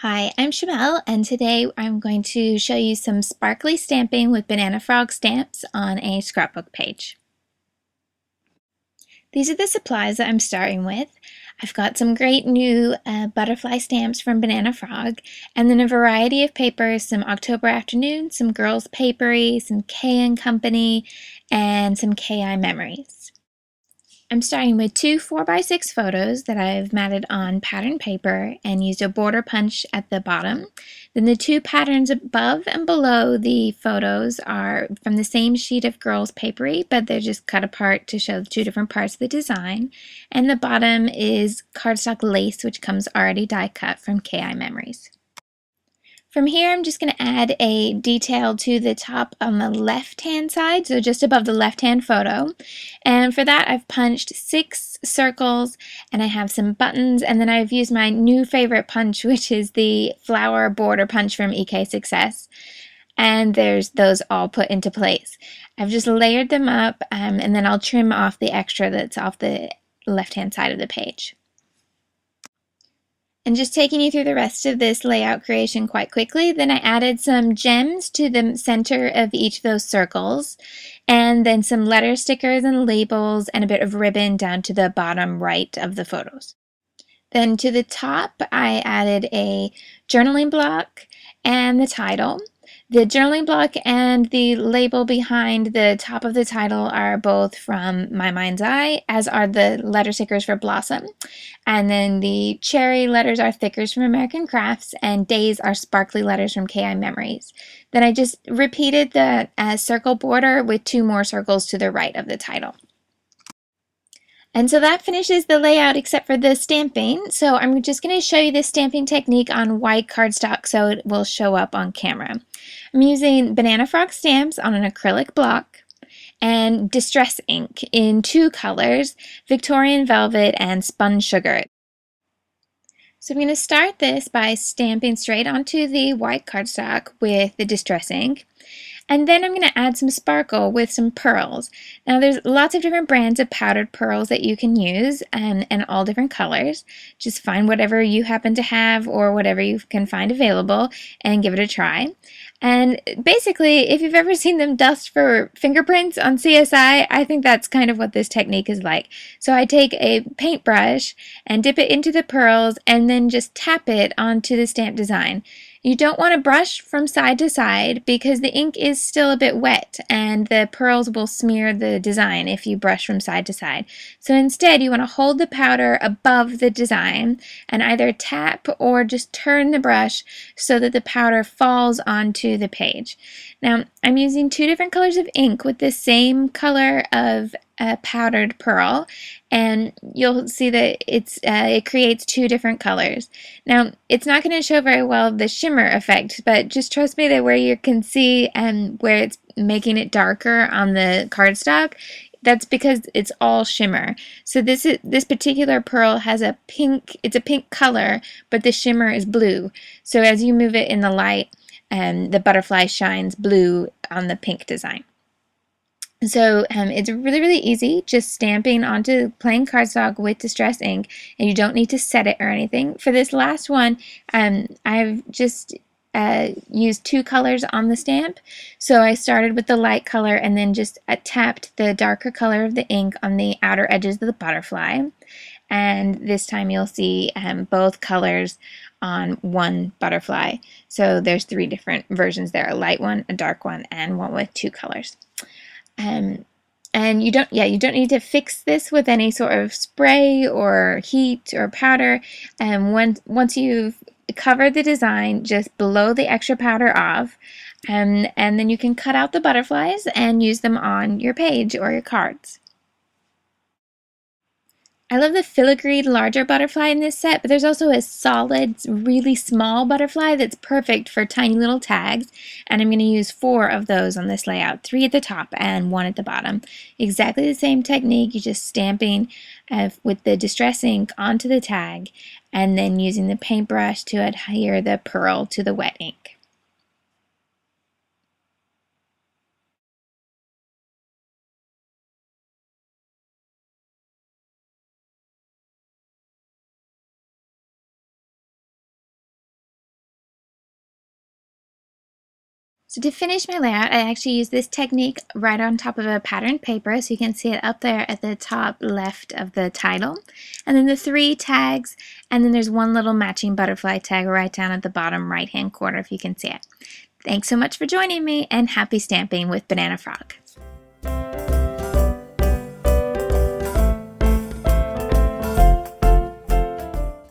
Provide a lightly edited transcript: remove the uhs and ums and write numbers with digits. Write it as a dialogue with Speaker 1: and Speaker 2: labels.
Speaker 1: Hi, I'm Shamel, and today I'm going to show you some sparkly stamping with banana frog stamps on a scrapbook page. These are the supplies that I'm starting with. I've got some great new butterfly stamps from Banana Frog, and then a variety of papers, some October Afternoon, some Girls Papery, some K and Company, and some KI Memories. I'm starting with two 4x6 photos that I've matted on pattern paper and used a border punch at the bottom. Then the two patterns above and below the photos are from the same sheet of Girls Papery, but they're just cut apart to show the two different parts of the design. And the bottom is cardstock lace, which comes already die cut from KI Memories. From here, I'm just going to add a detail to the top on the left-hand side, so just above the left-hand photo. And for that, I've punched 6 circles, and I have some buttons, and then I've used my new favorite punch, which is the flower border punch from EK Success. And there's those all put into place. I've just layered them up, and then I'll trim off the extra that's off the left-hand side of the page. And just taking you through the rest of this layout creation quite quickly, then I added some gems to the center of each of those circles, and then some letter stickers and labels and a bit of ribbon down to the bottom right of the photos. Then to the top, I added a journaling block and the title. The journaling block and the label behind the top of the title are both from My Mind's Eye, as are the letter stickers for Blossom. And then the cherry letters are thickers from American Crafts, and days are sparkly letters from KI Memories. Then I just repeated the circle border with 2 more circles to the right of the title. And so that finishes the layout except for the stamping. So I'm just going to show you this stamping technique on white cardstock so it will show up on camera. I'm using Banana Frog stamps on an acrylic block and Distress ink in 2 colors, Victorian Velvet and Spun Sugar. So I'm going to start this by stamping straight onto the white cardstock with the Distress ink. And then I'm going to add some sparkle with some pearls. Now there's lots of different brands of powdered pearls that you can use and all different colors. Just find whatever you happen to have or whatever you can find available and give it a try. And basically, if you've ever seen them dust for fingerprints on CSI, I think that's kind of what this technique is like. So I take a paintbrush and dip it into the pearls and then just tap it onto the stamp design. You don't want to brush from side to side because the ink is still a bit wet and the pearls will smear the design if you brush from side to side. So instead you want to hold the powder above the design and either tap or just turn the brush so that the powder falls onto the page. Now I'm using 2 different colors of ink with the same color of powdered pearl, and you'll see that it creates 2 different colors. Now it's not going to show very well the shimmer effect, but just trust me that where you can see where it's making it darker on the cardstock, that's because it's all shimmer. So this particular pearl has a pink color, but the shimmer is blue. So as you move it in the light, the butterfly shines blue on the pink design. So it's really, really easy, just stamping onto plain cardstock with Distress ink, and you don't need to set it or anything. For this last one, I've just used 2 colors on the stamp. So I started with the light color and then just tapped the darker color of the ink on the outer edges of the butterfly. And this time you'll see both colors on one butterfly. So there's 3 different versions there, a light one, a dark one, and one with 2 colors. And you don't need to fix this with any sort of spray or heat or powder. Once you've covered the design, just blow the extra powder off, and then you can cut out the butterflies and use them on your page or your cards. I love the filigreed larger butterfly in this set, but there's also a solid, really small butterfly that's perfect for tiny little tags, and I'm going to use 4 of those on this layout, 3 at the top and 1 at the bottom. Exactly the same technique, you're just stamping with the Distress ink onto the tag, and then using the paintbrush to adhere the pearl to the wet ink. So to finish my layout, I actually use this technique right on top of a patterned paper, so you can see it up there at the top left of the title. And then the 3 tags, and then there's one little matching butterfly tag right down at the bottom right-hand corner if you can see it. Thanks so much for joining me, and happy stamping with Banana Frog.